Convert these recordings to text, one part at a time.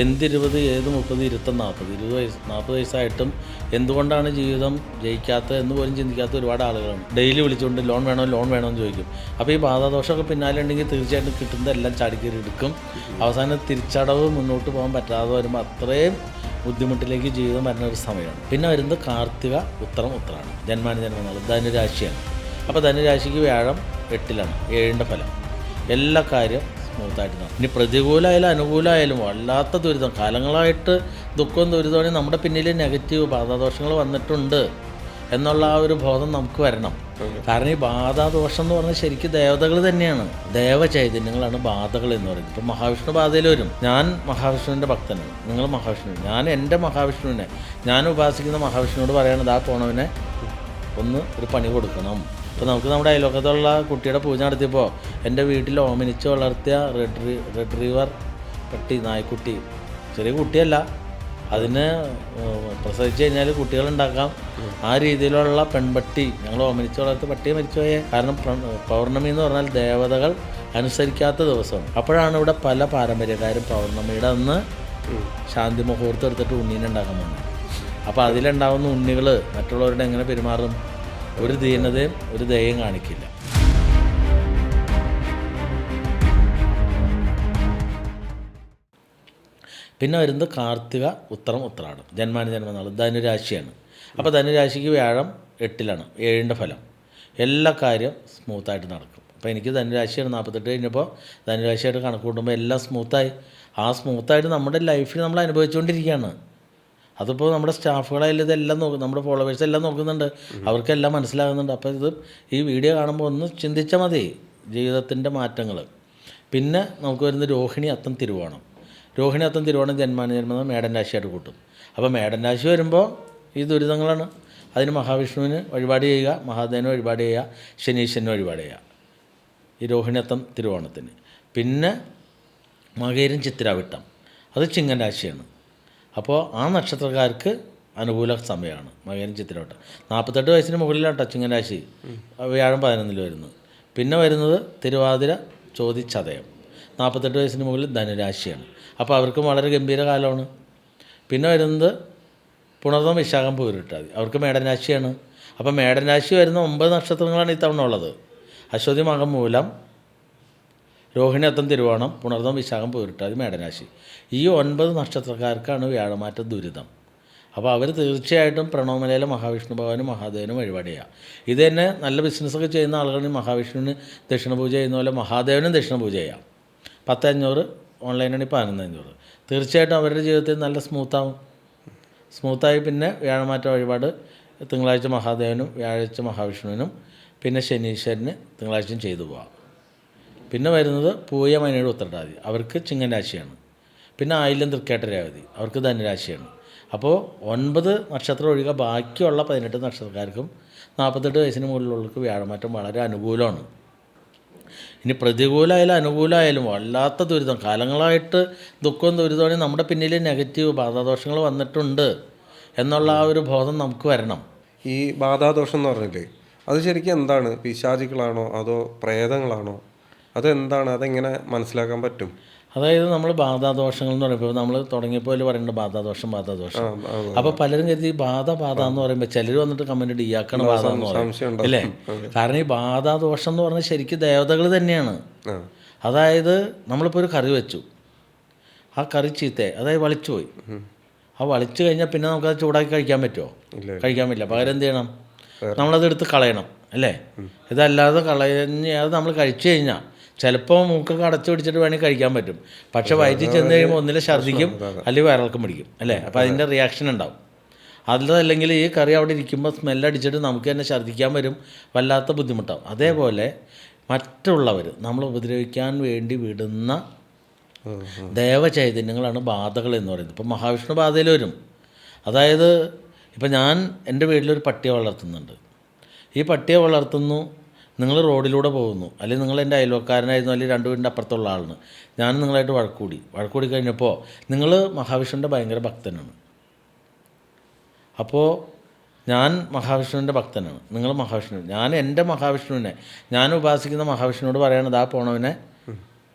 എന്ത് 20, ഏത് 30, 40, 40 വയസ്സായിട്ടും എന്തുകൊണ്ടാണ് ജീവിതം ജയിക്കാത്തത് എന്ന് പോലും ചിന്തിക്കാത്ത ഒരുപാട് ആളുകളാണ്. ഡെയിലി വിളിച്ചുകൊണ്ട് ലോൺ വേണോ എന്ന് ചോദിക്കും. അപ്പോൾ ഈ ബാധാദോഷമൊക്കെ പിന്നാലെ ഉണ്ടെങ്കിൽ തീർച്ചയായിട്ടും കിട്ടുന്നതെല്ലാം ചാടിക്കയറി എടുക്കും. അവസാനം തിരിച്ചടവ് മുന്നോട്ട് പോകാൻ പറ്റാതെ വരുമ്പോൾ അത്രയും ബുദ്ധിമുട്ടിലേക്ക് ജീവിതം വരുന്ന ഒരു സമയമാണ്. പിന്നെ വരുന്നത് കാർത്തിക, ഉത്തരാണ്. ജന്മനാൾ ധനുരാശിയാണ്. അപ്പോൾ ധനുരാശിക്ക് വ്യാഴം 8-ലാണ്, 7ൻ്റെ ഫലം. എല്ലാ കാര്യം സ്മൂത്തായിട്ട് നടക്കും. ഇനി പ്രതികൂലമായാലും അനുകൂലമായാലും വല്ലാത്ത ദുരിതം, കാലങ്ങളായിട്ട് ദുഃഖവും ദുരിതവും നമ്മുടെ പിന്നിൽ നെഗറ്റീവ് ബാധാദോഷങ്ങൾ വന്നിട്ടുണ്ട് എന്നുള്ള ആ ഒരു ബോധം നമുക്ക് വരണം. കാരണം ഈ ബാധാദോഷം എന്ന് പറഞ്ഞാൽ ശരിക്കും ദേവതകൾ തന്നെയാണ്, ദേവചൈതന്യങ്ങളാണ് ബാധകൾ എന്ന് പറയുന്നത്. ഇപ്പം മഹാവിഷ്ണു ബാധയിൽ വരും. ഞാൻ മഹാവിഷ്ണുവിൻ്റെ ഭക്തനാണ്, നിങ്ങൾ മഹാവിഷ്ണു. ഞാൻ എൻ്റെ മഹാവിഷ്ണുവിനെ, ഞാൻ ഉപാസിക്കുന്ന മഹാവിഷ്ണുവിനോട് പറയണത് ആ പോണവനെ ഒന്ന് ഒരു പണി കൊടുക്കണം. ഇപ്പോൾ നമുക്ക് നമ്മുടെ അയൽവക്കത്തുള്ള കുട്ടിയുടെ പൂജ നടത്തിയപ്പോൾ എൻ്റെ വീട്ടിൽ ഓമനിച്ച് വളർത്തിയ റെഡ് റിവർ പട്ടി, നായ്ക്കുട്ടി, ചെറിയ കുട്ടിയല്ല, അതിന് പ്രസവിച്ച് കഴിഞ്ഞാൽ കുട്ടികളുണ്ടാക്കാം, ആ രീതിയിലുള്ള പെൺപട്ടി ഞങ്ങൾ ഓമനിച്ച് വളർത്തിയ പട്ടിയെ മരിച്ചുപോയേ. കാരണം പൗർണമി എന്ന് പറഞ്ഞാൽ ദേവതകൾ അനുസരിക്കാത്ത ദിവസം. അപ്പോഴാണ് ഇവിടെ പല പാരമ്പര്യക്കാരും പൗർണമിയുടെ അന്ന് ശാന്തി മുഹൂർത്തം എടുത്തിട്ട് ഉണ്ണീനെ ഉണ്ടാക്കാൻ പോകുന്നത്. അപ്പോൾ അതിലുണ്ടാകുന്ന ഉണ്ണികൾ മറ്റുള്ളവരുടെ എങ്ങനെ പെരുമാറും? ഒരു ദീനതയും ഒരു ദയയും കാണിക്കില്ല. പിന്നെ വരുന്നത് കാർത്തിക, ഉത്തരാണ്. ജന്മനാൾ ധനുരാശിയാണ്. അപ്പോൾ ധനുരാശിക്ക് വ്യാഴം 8-ലാണ്, 7ൻ്റെ ഫലം. എല്ലാ കാര്യം സ്മൂത്തായിട്ട് നടക്കും. അപ്പോൾ എനിക്ക് ധനുരാശിയാണ് 48 കഴിഞ്ഞപ്പോൾ ധനുരാശിയായിട്ട് കണക്ക് കൂട്ടുമ്പോൾ എല്ലാം സ്മൂത്തായി. ആ സ്മൂത്തായിട്ട് നമ്മുടെ ലൈഫിൽ നമ്മൾ അനുഭവിച്ചുകൊണ്ടിരിക്കുകയാണ്. അതിപ്പോൾ നമ്മുടെ സ്റ്റാഫുകളായാലും ഇതെല്ലാം നോക്കും, നമ്മുടെ ഫോളോവേഴ്സ് എല്ലാം നോക്കുന്നുണ്ട്, അവർക്കെല്ലാം മനസ്സിലാകുന്നുണ്ട്. അപ്പോൾ ഇത് ഈ വീഡിയോ കാണുമ്പോൾ ഒന്ന് ചിന്തിച്ചാൽ മതി ജീവിതത്തിൻ്റെ മാറ്റങ്ങൾ. പിന്നെ നമുക്ക് വരുന്ന രോഹിണി, അത്തം, തിരുവോണം. രോഹിണി, അത്തം, തിരുവോണം ജന്മം മേടൻ രാശിയായിട്ട് കൂട്ടും. അപ്പോൾ മേടൻ രാശി വരുമ്പോൾ ഈ ദുരിതങ്ങളാണ്. അതിന് മഹാവിഷ്ണുവിന് വഴിപാട് ചെയ്യുക, മഹാദേവന് വഴിപാട് ചെയ്യുക, ശനീശ്വരന് വഴിപാട് ചെയ്യുക ഈ രോഹിണി, അത്തം, തിരുവോണത്തിന്. പിന്നെ മകയിരം, ചിത്തിരാവിട്ടം, അത് ചിങ്ങൻ രാശിയാണ്. അപ്പോൾ ആ നക്ഷത്രക്കാർക്ക് അനുകൂല സമയമാണ് മകയിരം, ചിത്തിരാവിട്ടം. 48 വയസ്സിന് മുകളിലാണ് ചിങ്ങൻ രാശി, വ്യാഴം 11-ൽ വരുന്നത്. പിന്നെ വരുന്നത് തിരുവാതിര, ചോതി, ചതയം. 48 വയസ്സിന് മുകളിൽ ധനുരാശിയാണ്. അപ്പോൾ അവർക്കും വളരെ ഗംഭീര കാലമാണ്. പിന്നെ വരുന്നത് പുണർദം, വിശാഖം, പൂരിട്ടാതി, അവർക്ക് മേടൻ രാശിയാണ്. അപ്പോൾ മേടൻ രാശി വരുന്ന 9 നക്ഷത്രങ്ങളാണ് ഇത്തവണ ഉള്ളത്. അശ്വതി, മകം, മൂലം, രോഹിണി, അത്തം, തിരുവോണം, പുണർദം, വിശാഖം, പൂരിട്ടാതി, മേടൻ രാശി. ഈ 9 നക്ഷത്രക്കാർക്കാണ് വ്യാഴമാറ്റ ദുരിതം. അപ്പോൾ അവർ തീർച്ചയായിട്ടും പ്രണവമലയിലെ മഹാവിഷ്ണു ഭഗവാനും മഹാദേവനും വഴിപാട് ചെയ്യുക. ഇത് തന്നെ നല്ല ബിസിനസ്സൊക്കെ ചെയ്യുന്ന ആളുകളിൽ മഹാവിഷ്ണുവിന് ദക്ഷിണപൂജ ചെയ്യുന്ന പോലെ മഹാദേവനും ദക്ഷിണപൂജ ചെയ്യാം. 10,500, ഓൺലൈനാണ് 11,500. തീർച്ചയായിട്ടും അവരുടെ ജീവിതത്തിൽ നല്ല സ്മൂത്തായി. പിന്നെ വ്യാഴമാറ്റ വഴിപാട് തിങ്കളാഴ്ച മഹാദേവനും വ്യാഴാഴ്ച മഹാവിഷ്ണുവിനും പിന്നെ ശനീശ്വരന് തിങ്കളാഴ്ചയും ചെയ്തു പോവാം. പിന്നെ വരുന്നത് പൂയ, മൈനയുടെ ഉത്രട്ടാതി, അവർക്ക് ചിങ്ങൻ രാശിയാണ്. പിന്നെ ആയില്യം, തൃക്കേട്ട, രേവതി, അവർക്ക് ധനുരാശിയാണ്. അപ്പോൾ 9 നക്ഷത്രം ഒഴികെ ബാക്കിയുള്ള 18 നക്ഷത്രക്കാർക്കും 48 വയസ്സിന് മുകളിലുള്ളവർക്ക് വ്യാഴമാറ്റം വളരെ അനുകൂലമാണ്. ഇനി പ്രതികൂലമായാലും അനുകൂലമായാലും വല്ലാത്ത ദുരിതം, കാലങ്ങളായിട്ട് ദുഃഖവും ദുരിതവും നമ്മുടെ പിന്നിൽ നെഗറ്റീവ് ബാധാദോഷങ്ങൾ വന്നിട്ടുണ്ട് എന്നുള്ള ആ ഒരു ബോധം നമുക്ക് വരണം. ഈ ബാധാദോഷം എന്ന് പറഞ്ഞില്ലേ, അത് ശരിക്കും എന്താണ്? പിശാചികളാണോ അതോ പ്രേതങ്ങളാണോ? അതെന്താണ്? അതെങ്ങനെ മനസ്സിലാക്കാൻ പറ്റും? അതായത് നമ്മൾ ബാധാദോഷങ്ങൾ എന്ന് പറയുമ്പോൾ നമ്മൾ തുടങ്ങിയപ്പോൾ പറയുന്നത് ബാധാദോഷം. അപ്പോൾ പലരും കരുതി ബാധ എന്ന് പറയുമ്പോൾ ചിലർ വന്നിട്ട് കമൻറ്റ് ഇയാക്കാണ് ബാധ എന്ന് പറയുന്നത് അല്ലേ? കാരണം ഈ ബാധാദോഷം എന്ന് പറഞ്ഞാൽ ശരിക്കും ദേവതകൾ തന്നെയാണ്. അതായത് നമ്മളിപ്പോൾ ഒരു കറി വെച്ചു, ആ കറി ചീത്തയായി, അതായത് വളിച്ചു പോയി. ആ വളിച്ചു കഴിഞ്ഞാൽ പിന്നെ നമുക്കത് ചൂടാക്കി കഴിക്കാൻ പറ്റുമോ? കഴിക്കാൻ പറ്റില്ല. പകരം എന്ത് ചെയ്യണം? നമ്മളത് എടുത്ത് കളയണം അല്ലേ? ഇതല്ലാതെ കളഞ്ഞാൽ നമ്മൾ കഴിച്ചു കഴിഞ്ഞാൽ ചിലപ്പോൾ മൂക്കൊക്കെ അടച്ചു പിടിച്ചിട്ട് വേണമെങ്കിൽ കഴിക്കാൻ പറ്റും. പക്ഷേ വയറ്റിൽ ചെന്ന് കഴിയുമ്പോൾ ഒന്നിലെ ഛർദ്ദിക്കും, അല്ലെങ്കിൽ വയറിളക്കം പിടിക്കും അല്ലേ? അപ്പോൾ അതിൻ്റെ റിയാക്ഷൻ ഉണ്ടാവും. അതല്ലെങ്കിൽ ഈ കറി അവിടെ ഇരിക്കുമ്പോൾ സ്മെല്ലടിച്ചിട്ട് നമുക്ക് തന്നെ ഛർദ്ദിക്കാൻ വരും, വല്ലാത്ത ബുദ്ധിമുട്ടാവും. അതേപോലെ മറ്റുള്ളവർ നമ്മൾ ഉപദ്രവിക്കാൻ വേണ്ടി വിടുന്ന ദേവചൈതന്യങ്ങളാണ് ബാധകൾ എന്ന് പറയുന്നത്. ഇപ്പം മഹാവിഷ്ണു ബാധയിൽ വരും. അതായത് ഇപ്പം ഞാൻ എൻ്റെ വീട്ടിലൊരു പട്ടിയെ വളർത്തുന്നുണ്ട്. ഈ പട്ടിയെ വളർത്തുന്നു, നിങ്ങൾ റോഡിലൂടെ പോകുന്നു, അല്ലെങ്കിൽ നിങ്ങൾ എൻ്റെ അയൽവക്കാരനായിരുന്നു, അല്ലെങ്കിൽ 2 വീടിൻ്റെ അപ്പുറത്തുള്ള ആളാണ്, ഞാൻ നിങ്ങളായിട്ട് വഴക്കൂടി കഴിഞ്ഞപ്പോൾ നിങ്ങൾ മഹാവിഷ്ണുവിൻ്റെ ഭയങ്കര ഭക്തനാണ്. അപ്പോൾ ഞാൻ മഹാവിഷ്ണുവിൻ്റെ ഭക്തനാണ്, നിങ്ങൾ മഹാവിഷ്ണു. ഞാൻ എൻ്റെ മഹാവിഷ്ണുവിനെ, ഞാൻ ഉപാസിക്കുന്ന മഹാവിഷ്ണുവിനോട് പറയണത് ആ പോണവനെ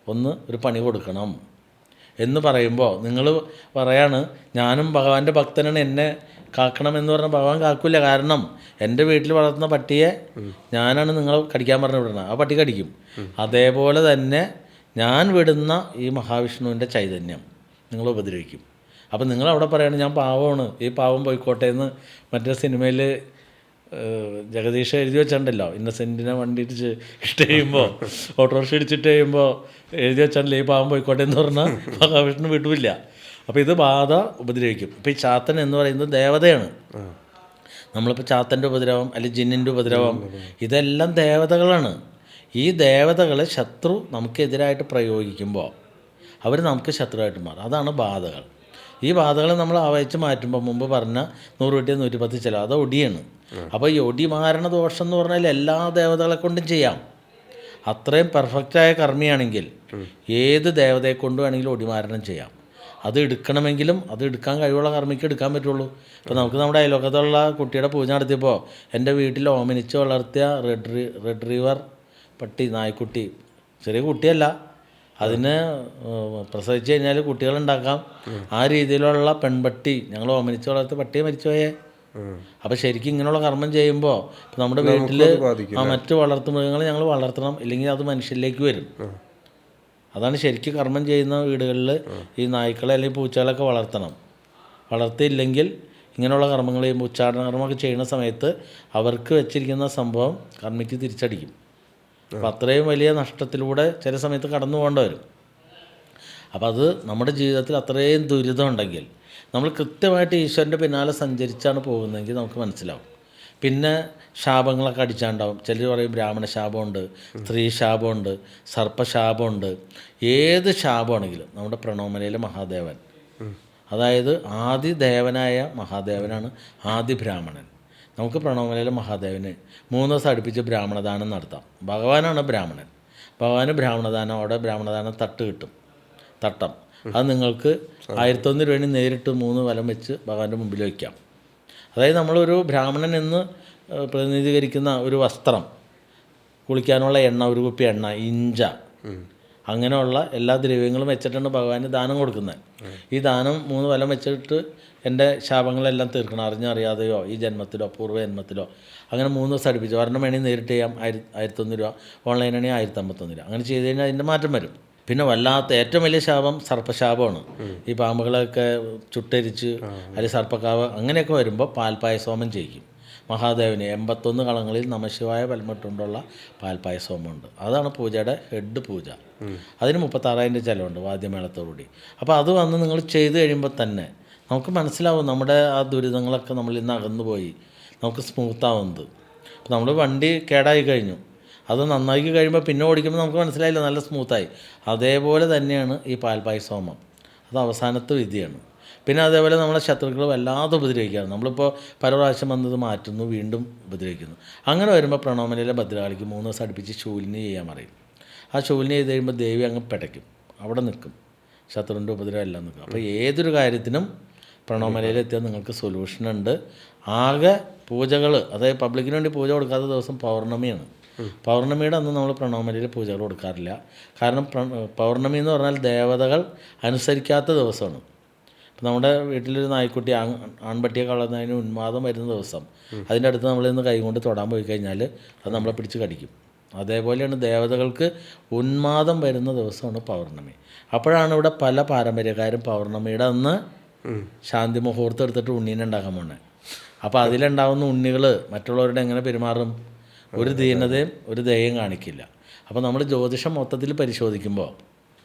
ഒന്ന് ഒരു പണി കൊടുക്കണം. എന്ന് പറയുമ്പോൾ നിങ്ങൾ പറയാണ് ഞാനും ഭഗവാന്റെ ഭക്തനാണ്, എന്നെ കാക്കണമെന്ന് പറഞ്ഞാൽ ഭഗവാൻ കാക്കില്ല. കാരണം എൻ്റെ വീട്ടിൽ വളർത്തുന്ന പട്ടിയെ ഞാനാണ് നിങ്ങൾ കടിക്കാൻ പറഞ്ഞു വിടുന്നത്, ആ പട്ടി കടിക്കും. അതേപോലെ തന്നെ ഞാൻ വിടുന്ന ഈ മഹാവിഷ്ണുവിൻ്റെ ചൈതന്യം നിങ്ങൾ ഉപദ്രവിക്കും. അപ്പം നിങ്ങളവിടെ പറയുകയാണ് ഞാൻ പാവമാണ്, ഈ പാവം പോയിക്കോട്ടെ എന്ന് മറ്റേ സിനിമയിൽ ജഗദീഷ് എഴുതി വെച്ചിട്ടുണ്ടല്ലോ, ഇന്നസെൻറ്റിനെ വണ്ടി ഇട്ട് ചെയ്യുമ്പോൾ ഓട്ടോറിക്ഷ ഇടിച്ചിട്ട് കഴിയുമ്പോൾ എഴുതി വെച്ചിട്ടുണ്ടല്ലോ ഈ പാവം പോയിക്കോട്ടെ എന്ന് പറഞ്ഞാൽ മഹാവിഷ്ണു വിട്ടുമില്ല. അപ്പോൾ ഇത് ബാധ ഉപദ്രവിക്കും. ഇപ്പോൾ ഈ ചാത്തൻ എന്ന് പറയുന്നത് ദേവതയാണ്. നമ്മളിപ്പോൾ ചാത്തൻ്റെ ഉപദ്രവം അല്ലെങ്കിൽ ജിന്നിൻ്റെ ഉപദ്രവം ഇതെല്ലാം ദേവതകളാണ്. ഈ ദേവതകളെ ശത്രു നമുക്കെതിരായിട്ട് പ്രയോഗിക്കുമ്പോൾ അവർ നമുക്ക് ശത്രുവായിട്ട് മാറും. അതാണ് ബാധകൾ. ഈ ബാധകളെ നമ്മൾ ആവഹിച്ച് മാറ്റുമ്പോൾ മുമ്പ് പറഞ്ഞ 100 കിട്ടിയ 110 ചില അത് ഒടിയാണ്. അപ്പോൾ ഈ ഒടി മാരണ ദോഷം എന്ന് പറഞ്ഞാൽ എല്ലാ ദേവതകളെ കൊണ്ടും ചെയ്യാം. അത്രയും പെർഫെക്റ്റായ കർമ്മിയാണെങ്കിൽ ഏത് ദേവതയെ കൊണ്ടും വേണമെങ്കിലും ഒടിമാരണം ചെയ്യാം. അത് എടുക്കണമെങ്കിലും അത് എടുക്കാൻ കഴിവുള്ള കർമ്മിക്ക് എടുക്കാൻ പറ്റുള്ളൂ. ഇപ്പോൾ നമുക്ക് നമ്മുടെ അയൽവക്കത്തുള്ള കുട്ടിയുടെ പൂജ നടത്തിയപ്പോൾ എൻ്റെ വീട്ടിൽ ഓമനിച്ച് വളർത്തിയ റെഡ് റിവർ പട്ടി, നായ്ക്കുട്ടി, ചെറിയ കുട്ടിയല്ല, അതിന് പ്രസവിച്ച് കഴിഞ്ഞാൽ കുട്ടികളുണ്ടാക്കാം. ആ രീതിയിലുള്ള പെൺപട്ടി ഞങ്ങൾ ഓമനിച്ച് വളർത്തിയ പട്ടിയെ മരിച്ചുപോയേ. അപ്പോൾ ശരിക്കും ഇങ്ങനെയുള്ള കർമ്മം ചെയ്യുമ്പോൾ ഇപ്പോൾ നമ്മുടെ വീട്ടിൽ മറ്റ് വളർത്തു മൃഗങ്ങളെ ഞങ്ങൾ വളർത്തണം, ഇല്ലെങ്കിൽ അത് മനുഷ്യരിലേക്ക് വരും. അതാണ് ശരിക്കും കർമ്മം ചെയ്യുന്ന വീടുകളിൽ ഈ നായ്ക്കളെ അല്ലെങ്കിൽ പൂച്ചകളൊക്കെ വളർത്തണം. വളർത്തിയില്ലെങ്കിൽ ഇങ്ങനെയുള്ള കർമ്മങ്ങൾ ചെയ്യുമ്പോൾ ഉച്ചാടന കർമ്മമൊക്കെ ചെയ്യുന്ന സമയത്ത് അവർക്ക് വെച്ചിരിക്കുന്ന സംഭവം കർമ്മിക്ക് തിരിച്ചടിക്കും. അപ്പോൾ അത്രയും വലിയ നഷ്ടത്തിലൂടെ ചില സമയത്ത് കടന്നു പോകേണ്ടി വരും. അപ്പോൾ അത് നമ്മുടെ ജീവിതത്തിൽ അത്രയും ദുരിതമുണ്ടെങ്കിൽ നമ്മൾ കൃത്യമായിട്ട് ഈശ്വരൻ്റെ പിന്നാലെ സഞ്ചരിച്ചാണ് പോകുന്നതെങ്കിൽ നമുക്ക് മനസ്സിലാവും. പിന്നെ ശാപങ്ങളൊക്കെ അടിച്ചാണ്ടാവും. ചിലർ പറയും ബ്രാഹ്മണ ശാപമുണ്ട്, സ്ത്രീ ശാപമുണ്ട്, സർപ്പശാപമുണ്ട്. ഏത് ശാപമാണെങ്കിലും നമ്മുടെ പ്രണവമലയിലെ മഹാദേവൻ, അതായത് ആദി ദേവനായ മഹാദേവനാണ് ആദി ബ്രാഹ്മണൻ. നമുക്ക് പ്രണവമലയിലെ മഹാദേവന് 3 ദിവസം അടുപ്പിച്ച് ബ്രാഹ്മണദാനം നടത്താം. ഭഗവാനാണ് ബ്രാഹ്മണൻ. ഭഗവാന് ബ്രാഹ്മണദാനം, അവിടെ ബ്രാഹ്മണദാനം തട്ട് കിട്ടും, തട്ടം. അത് നിങ്ങൾക്ക് 1001 രൂപ നേരിട്ട് 3 വലം വെച്ച് ഭഗവാന്റെ മുമ്പിൽ വയ്ക്കാം. അതായത് നമ്മളൊരു ബ്രാഹ്മണൻ എന്ന് പ്രതിനിധീകരിക്കുന്ന ഒരു വസ്ത്രം, കുളിക്കാനുള്ള എണ്ണ, ഒരു കുപ്പി എണ്ണ, ഇഞ്ച, അങ്ങനെയുള്ള എല്ലാ ദ്രവ്യങ്ങളും വെച്ചിട്ടാണ് ഭഗവാന് ദാനം കൊടുക്കുന്നത്. ഈ ദാനം 3 വലം വെച്ചിട്ട് എൻ്റെ ശാപങ്ങളെല്ലാം തീർക്കണം, അറിഞ്ഞറിയാതെയോ ഈ ജന്മത്തിലോ പൂർവ്വ ജന്മത്തിലോ. അങ്ങനെ 3 ദിവസം അടുപ്പിച്ച് ഒരെണ്ണം വേണമെങ്കിൽ നേരിട്ട് ചെയ്യാം, 1001 രൂപ, ഓൺലൈനാണെങ്കിൽ 1051 രൂപ. അങ്ങനെ ചെയ്ത് കഴിഞ്ഞാൽ അതിൻ്റെ മാറ്റം വരും. പിന്നെ വല്ലാത്ത ഏറ്റവും വലിയ ശാപം സർപ്പശാപമാണ്. ഈ പാമ്പുകളൊക്കെ ചുട്ടരിച്ച് അല്ലെങ്കിൽ സർപ്പക്കാവ് അങ്ങനെയൊക്കെ വരുമ്പോൾ പാൽപ്പായസോമം ചെയ്യിക്കും. മഹാദേവന് 81 കളങ്ങളിൽ നമശിവായ പൽമട്ടുകൊണ്ടുള്ള പാൽപ്പായസോമുണ്ട്. അതാണ് പൂജയുടെ ഹെഡ് പൂജ. അതിന് 36,000 ചിലവുണ്ട് വാദ്യമേളത്തോടുകൂടി. അപ്പോൾ അത് വന്ന് നിങ്ങൾ ചെയ്ത് കഴിയുമ്പോൾ തന്നെ നമുക്ക് മനസ്സിലാവും നമ്മുടെ ആ ദുരിതങ്ങളൊക്കെ നമ്മളിൽ നിന്ന് അകന്നുപോയി, നമുക്ക് സ്മൂത്താവുന്നത്. അപ്പോൾ നമ്മൾ വണ്ടി കേടായി കഴിഞ്ഞു, അത് നന്നാക്കി കഴിയുമ്പോൾ പിന്നെ ഓടിക്കുമ്പോൾ നമുക്ക് മനസ്സിലായില്ല നല്ല സ്മൂത്തായി. അതേപോലെ തന്നെയാണ് ഈ പാൽപ്പായസോമം. അത് അവസാനത്തെ വിധിയാണ്. പിന്നെ അതേപോലെ നമ്മളെ ശത്രുക്കൾ വല്ലാതെ ഉപദ്രവിക്കുകയാണ്. നമ്മളിപ്പോൾ പല പ്രാവശ്യം വന്നത് മാറ്റുന്നു, വീണ്ടും ഉപദ്രവിക്കുന്നു. അങ്ങനെ വരുമ്പോൾ പ്രണവമലയിലെ ഭദ്രകാളിക്ക് 3 ദിവസം അടുപ്പിച്ച് ശൂലിനി ചെയ്യാൻ പറയും. ആ ശൂലിനി ചെയ്ത് കഴിയുമ്പോൾ ദേവി അങ്ങ് പിടയ്ക്കും, അവിടെ നിൽക്കും, ശത്രുവിൻ്റെ ഉപദ്രവം എല്ലാം നിൽക്കും. അപ്പോൾ ഏതൊരു കാര്യത്തിനും പ്രണവമലയിലെത്തിയാൽ നിങ്ങൾക്ക് സൊല്യൂഷനുണ്ട്. ആകെ പൂജകൾ, അതായത് പബ്ലിക്കിന് വേണ്ടി പൂജ കൊടുക്കാത്ത ദിവസം പൗർണമിയാണ്. പൗർണമിയുടെ അന്ന് നമ്മൾ പ്രണവമലയിൽ പൂജകൾ കൊടുക്കാറില്ല. കാരണം പൗർണമി എന്ന് പറഞ്ഞാൽ ദേവതകൾ അനുസരിക്കാത്ത ദിവസമാണ്. ഇപ്പം നമ്മുടെ വീട്ടിലൊരു നായ്ക്കുട്ടി ആൺപട്ടിയെ കളയുന്നതിന് ഉന്മാദം വരുന്ന ദിവസം അതിൻ്റെ അടുത്ത് നമ്മളിന്ന് കൈ കൊണ്ട് തൊടാൻ പോയി കഴിഞ്ഞാൽ അത് നമ്മളെ പിടിച്ച് കടിക്കും. അതേപോലെയാണ് ദേവതകൾക്ക് ഉന്മാദം വരുന്ന ദിവസമാണ് പൗർണമി. അപ്പോഴാണ് ഇവിടെ പല പാരമ്പര്യക്കാരും പൗർണമിയുടെ അന്ന് ശാന്തി മുഹൂർത്തം എടുത്തിട്ട് ഉണ്ണീനെ ഉണ്ടാക്കാൻ പോണേ. അപ്പോൾ അതിലുണ്ടാകുന്ന ഉണ്ണികൾ മറ്റുള്ളവരുടെ എങ്ങനെ പെരുമാറും? ഒരു ദീനതയും ഒരു ദയയും കാണിക്കില്ല. അപ്പോൾ നമ്മൾ ജ്യോതിഷം മൊത്തത്തിൽ പരിശോധിക്കുമ്പോൾ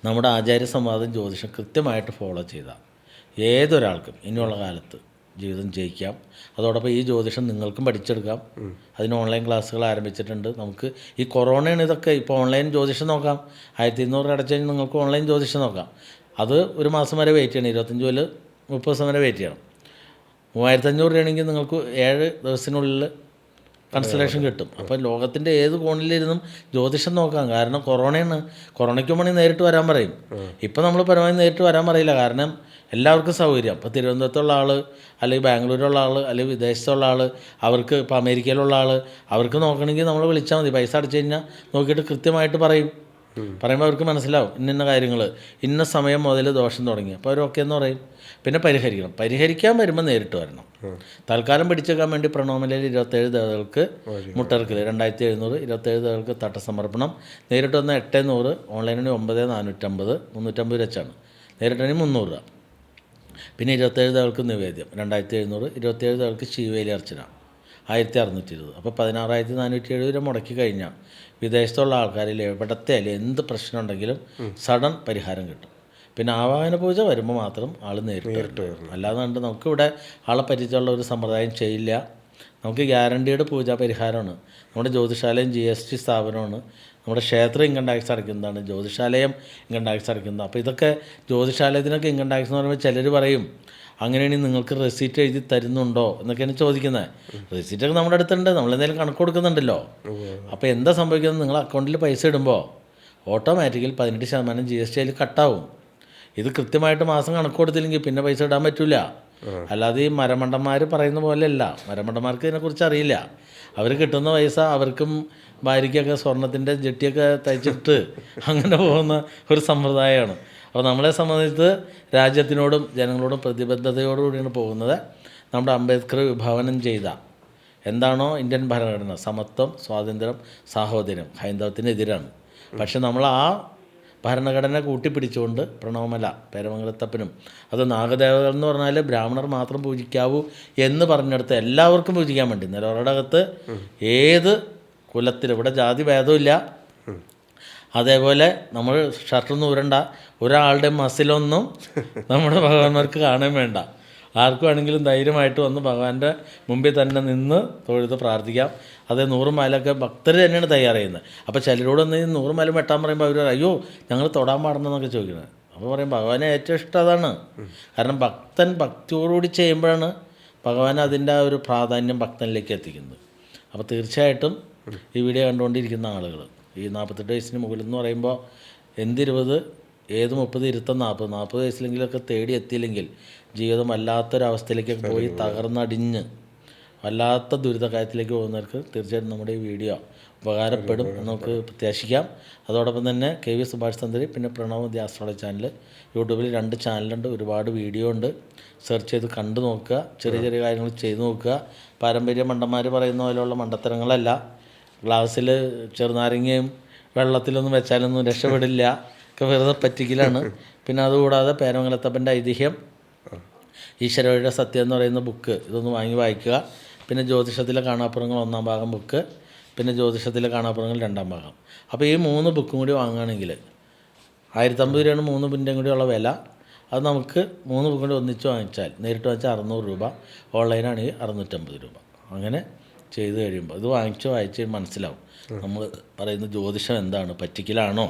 നമ്മുടെ ആചാര്യ സംവാദം ജ്യോതിഷം കൃത്യമായിട്ട് ഫോളോ ചെയ്താൽ ഏതൊരാൾക്കും ഇനിയുള്ള കാലത്ത് ജീവിതം ജയിക്കാം. അതോടൊപ്പം ഈ ജ്യോതിഷം നിങ്ങൾക്കും പഠിച്ചെടുക്കാം. അതിന് ഓൺലൈൻ ക്ലാസ്സുകൾ ആരംഭിച്ചിട്ടുണ്ട്. നമുക്ക് ഈ കൊറോണയാണ് ഇതൊക്കെ. ഇപ്പോൾ ഓൺലൈൻ ജ്യോതിഷം നോക്കാം. 1200 അടച്ചു കഴിഞ്ഞാൽ നിങ്ങൾക്ക് ഓൺലൈൻ ജ്യോതിഷം നോക്കാം. അത് ഒരു മാസം വരെ വെയിറ്റ് ചെയ്യണം. 25 മുതൽ 30 ദിവസം വരെ വെയിറ്റ് ചെയ്യണം. 3500 രൂപയാണെങ്കിൽ നിങ്ങൾക്ക് 7 ദിവസത്തിനുള്ളിൽ കൺസൾട്ടേഷൻ കിട്ടും. അപ്പോൾ ലോകത്തിൻ്റെ ഏത് കോണിലിരുന്നും ജ്യോതിഷം നോക്കാം. കാരണം കൊറോണയാണ്. കൊറോണയ്ക്ക് വേണമെങ്കിൽ നേരിട്ട് വരാൻ പറയും. ഇപ്പോൾ നമ്മൾ പരമാവധി നേരിട്ട് വരാൻ പറയില്ല. കാരണം എല്ലാവർക്കും സൗകര്യം. ഇപ്പോൾ തിരുവനന്തപുരത്തുള്ള ആൾ, അല്ലെങ്കിൽ ബാംഗ്ലൂരിലുള്ള ആൾ, അല്ലെങ്കിൽ വിദേശത്തുള്ള ആൾ, അവർക്ക് ഇപ്പോൾ അമേരിക്കയിലുള്ള ആൾ, അവർക്ക് നോക്കണമെങ്കിൽ നമ്മൾ വിളിച്ചാൽ മതി. പൈസ അടച്ചു കഴിഞ്ഞാൽ നോക്കിയിട്ട് കൃത്യമായിട്ട് പറയും. പറയുമ്പോൾ അവർക്ക് മനസ്സിലാവും ഇന്ന കാര്യങ്ങൾ ഇന്ന സമയം മുതൽ ദോഷം തുടങ്ങി, അപ്പോൾ അവർ ഓക്കെ എന്ന് പറയും. പിന്നെ പരിഹരിക്കാൻ വരുമ്പോൾ നേരിട്ട് വരണം. തൽക്കാലം പിടിച്ചേക്കാൻ വേണ്ടി പ്രണോമലയിൽ 27 ദേവതകൾക്ക് മുട്ടർക്കിൽ 2700, 27 ദേവതകൾക്ക് തട്ടസമർപ്പണം. നേരിട്ട് വന്ന 800, ഓൺലൈനിന് 9450, 350 വെച്ചാണ്. നേരിട്ടാണെങ്കിൽ 300 രൂപ. പിന്നെ 27 ദേവതകൾക്ക് നിവേദ്യം 2700, 27 ദേവതകൾക്ക് ശിവേലി അർച്ചന 1620. അപ്പോൾ 16,470 രൂപ മുടക്കി കഴിഞ്ഞാൽ വിദേശത്തുള്ള ആൾക്കാരിൽ എവിടത്തെ എന്ത് പ്രശ്നം ഉണ്ടെങ്കിലും സഡൻ പരിഹാരം കിട്ടും. പിന്നെ ആവാഹന പൂജ വരുമ്പോൾ മാത്രം ആൾ നേരിട്ട് വരണം. അല്ലാതെ കണ്ട് നമുക്കിവിടെ ആളെ പറ്റിച്ചുള്ള ഒരു സമ്പ്രദായം ചെയ്യില്ല. നമുക്ക് ഗ്യാരണ്ടീഡ് പൂജാ പരിഹാരമാണ്. നമ്മുടെ ജ്യോതിഷാലയം GST സ്ഥാപനമാണ്. നമ്മുടെ ക്ഷേത്രം ഇൻകം ടാക്സ് അടയ്ക്കുന്നതാണ്, ജ്യോതിഷാലയം ഇൻകം ടാക്സ് അടയ്ക്കുന്നത്. അപ്പോൾ ഇതൊക്കെ ജ്യോതിഷാലയത്തിനൊക്കെ ഇൻകം ടാക്സ് എന്ന് പറയുമ്പോൾ ചിലർ പറയും അങ്ങനെയാണെങ്കിൽ നിങ്ങൾക്ക് റെസീറ്റ് എഴുതി തരുന്നുണ്ടോ എന്നൊക്കെയാണ് ചോദിക്കുന്നത്. റെസീറ്റൊക്കെ നമ്മുടെ അടുത്തുണ്ട്, നമ്മളെന്തെങ്കിലും കണക്ക് കൊടുക്കുന്നുണ്ടല്ലോ. അപ്പോൾ എന്താ സംഭവിക്കുന്നത്, നിങ്ങൾ അക്കൗണ്ടിൽ പൈസ ഇടുമ്പോൾ ഓട്ടോമാറ്റിക്കലി 18% GST അതിൽ കട്ടാവും. ഇത് കൃത്യമായിട്ട് മാസം കണക്ക് കൊടുത്തില്ലെങ്കിൽ പിന്നെ പൈസ ഇടാൻ പറ്റില്ല. അല്ലാതെ ഈ മരമണ്ടന്മാർ പറയുന്ന പോലെയല്ല. മരമണ്ടന്മാർക്ക് ഇതിനെക്കുറിച്ച് അറിയില്ല. അവർ കിട്ടുന്ന പൈസ അവർക്കും ഭാര്യയ്ക്കൊക്കെ സ്വർണത്തിൻ്റെ ജെട്ടിയൊക്കെ തയ്ച്ചിട്ട് അങ്ങനെ പോകുന്ന ഒരു സമ്പ്രദായമാണ്. അപ്പോൾ നമ്മളെ സംബന്ധിച്ച് രാജ്യത്തിനോടും ജനങ്ങളോടും പ്രതിബദ്ധതയോടുകൂടിയാണ് പോകുന്നത്. നമ്മുടെ അംബേദ്കർ വിഭാവനം ചെയ്ത എന്താണോ ഇന്ത്യൻ ഭരണഘടന, സമത്വം, സ്വാതന്ത്ര്യം, സാഹോദര്യം, ഹൈന്ദവത്തിനെതിരാണ്. പക്ഷെ നമ്മൾ ആ ഭരണഘടന കൂട്ടിപ്പിടിച്ചുകൊണ്ട് പ്രണവമല പേരമംഗലത്തപ്പനും അത് നാഗദേവതകൾ എന്ന് പറഞ്ഞാൽ ബ്രാഹ്മണർ മാത്രം പൂജിക്കാവൂ എന്ന് പറഞ്ഞെടുത്ത് എല്ലാവർക്കും പൂജിക്കാൻ വേണ്ടി നിലവറയുടെ അകത്ത് ഏത് കുലത്തിൽ ഇവിടെ ജാതി ഭേദമില്ല. അതേപോലെ നമ്മൾ ഷർട്ടൊന്നും ഊരണ്ട, ഒരാളുടെ മസിലൊന്നും നമ്മുടെ ഭഗവാന്മാർക്ക് കാണാൻ വേണ്ട. ആർക്കും വേണമെങ്കിലും ധൈര്യമായിട്ട് വന്ന് ഭഗവാന്റെ മുമ്പിൽ തന്നെ നിന്ന് തൊഴുത് പ്രാർത്ഥിക്കാം. അത് 100 മലൊക്കെ ഭക്തർ തന്നെയാണ് തയ്യാറായിരുന്നത്. അപ്പോൾ ചിലരോടൊന്ന് 100 മല വെട്ടാൻ പറയുമ്പോൾ അവർ അയ്യോ ഞങ്ങൾ തൊടാൻ പാടുന്നതെന്നൊക്കെ ചോദിക്കുന്നത്. അപ്പോൾ പറയും ഭഗവാനെ ഏറ്റവും ഇഷ്ടം അതാണ്. കാരണം ഭക്തൻ ഭക്തിയോടുകൂടി ചെയ്യുമ്പോഴാണ് ഭഗവാൻ അതിൻ്റെ ആ ഒരു പ്രാധാന്യം ഭക്തനിലേക്ക് എത്തിക്കുന്നത്. അപ്പോൾ തീർച്ചയായിട്ടും ഈ വീഡിയോ കണ്ടുകൊണ്ടിരിക്കുന്ന ആളുകൾ ഈ 48 വയസ്സിന് മുകളിൽ പറയുമ്പോൾ എന്ത് 20, ഏത് 30, 40, 40 വയസ്സിലെങ്കിലൊക്കെ തേടി എത്തിയില്ലെങ്കിൽ ജീവിതം വല്ലാത്തൊരവസ്ഥയിലേക്കൊക്കെ പോയി തകർന്നടിഞ്ഞ് വല്ലാത്ത ദുരിതകാര്യത്തിലേക്ക് പോകുന്നവർക്ക് തീർച്ചയായിട്ടും നമ്മുടെ ഈ വീഡിയോ ഉപകാരപ്പെടും എന്ന് നമുക്ക് പ്രത്യാശിക്കാം. അതോടൊപ്പം തന്നെ KV സുഭാഷ് തന്ത്രി, പിന്നെ പ്രണവ് ആസ്ട്രോളജി ചാനൽ, യൂട്യൂബിൽ 2 ചാനലുണ്ട്, ഒരുപാട് വീഡിയോ ഉണ്ട്. സെർച്ച് ചെയ്ത് കണ്ടു നോക്കുക, ചെറിയ ചെറിയ കാര്യങ്ങൾ ചെയ്തു നോക്കുക. പാരമ്പര്യ മണ്ടന്മാർ പറയുന്ന പോലെയുള്ള മണ്ടത്തരങ്ങളല്ല. ഗ്ലാസ്സിൽ ചെറുനാരങ്ങയും വെള്ളത്തിലൊന്നും വെച്ചാലൊന്നും രക്ഷപ്പെടില്ല, ഒക്കെ വെറുതെ പറ്റിക്കലാണ്. പിന്നെ അതുകൂടാതെ പേരമംഗലത്തപ്പൻ്റെ ഐതിഹ്യം, ഈശ്വരയുടെ സത്യം എന്ന് പറയുന്ന ബുക്ക്, ഇതൊന്ന് വാങ്ങി വായിക്കുക. പിന്നെ ജ്യോതിഷത്തിലെ കാണാപ്പുറങ്ങൾ 1-ാം ഭാഗം ബുക്ക്, പിന്നെ ജ്യോതിഷത്തിലെ കാണാപ്പുറങ്ങൾ 2-ാം ഭാഗം. അപ്പോൾ ഈ 3 ബുക്കും കൂടി വാങ്ങുകയാണെങ്കിൽ 1050 രൂപയാണ് 3 ബുക്കിൻ്റെയും കൂടിയുള്ള വില. അത് നമുക്ക് 3 ബുക്കും കൂടി ഒന്നിച്ച് വാങ്ങിച്ചാൽ നേരിട്ട് വാങ്ങിച്ചാൽ 600 രൂപ, ഓൺലൈനാണെങ്കിൽ 650 രൂപ. അങ്ങനെ ചെയ്ത് കഴിയുമ്പോൾ ഇത് വായിച്ച് മനസ്സിലാവും നമ്മൾ പറയുന്ന ജ്യോതിഷം എന്താണ്, പറ്റിക്കലാണോ.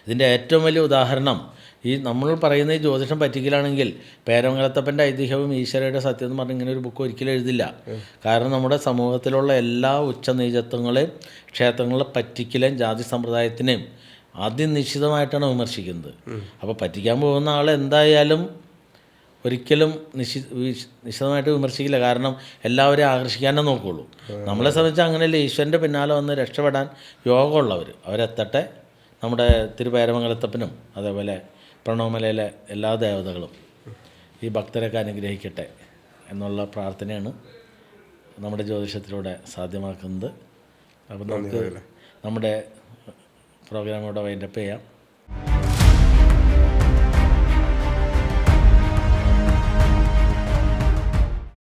ഇതിൻ്റെ ഏറ്റവും വലിയ ഉദാഹരണം ഈ നമ്മൾ പറയുന്ന ഈ ജ്യോതിഷം പറ്റിക്കലാണെങ്കിൽ പേരമംഗലത്തപ്പൻ്റെ ഐതിഹ്യവും ഈശ്വരയുടെ സത്യം എന്ന് പറഞ്ഞ് ഇങ്ങനെ ഒരു ബുക്ക് ഒരിക്കലും എഴുതില്ല. കാരണം നമ്മുടെ സമൂഹത്തിലുള്ള എല്ലാ ഉച്ചനീചത്വങ്ങളെയും ക്ഷേത്രങ്ങളെ പറ്റിക്കലെയും ജാതി സമ്പ്രദായത്തിനെയും അതിനിശ്ചിതമായിട്ടാണ് വിമർശിക്കുന്നത്. അപ്പോൾ പറ്റിക്കാൻ പോകുന്ന ആൾ എന്തായാലും ഒരിക്കലും നിശ്ചിതമായിട്ട് വിമർശിക്കില്ല. കാരണം എല്ലാവരെയും ആകർഷിക്കാനേ നോക്കുകയുള്ളൂ. നമ്മളെ സംബന്ധിച്ച് അങ്ങനെയല്ല. ഈശ്വരൻ്റെ പിന്നാലെ വന്ന് രക്ഷപ്പെടാൻ യോഗമുള്ളവർ അവരെത്തട്ടെ. നമ്മുടെ തിരുപേരമംഗലത്തപ്പനും അതേപോലെ പ്രണവമലയിലെ എല്ലാ ദേവതകളും ഈ ഭക്തരൊക്കെ അനുഗ്രഹിക്കട്ടെ എന്നുള്ള പ്രാർത്ഥനയാണ് നമ്മുടെ ജ്യോതിഷത്തിലൂടെ സാധ്യമാക്കുന്നത്. അപ്പോൾ നമുക്ക് നമ്മുടെ പ്രോഗ്രാം ഇവിടെ വൈൻഡപ്പ് ചെയ്യാം.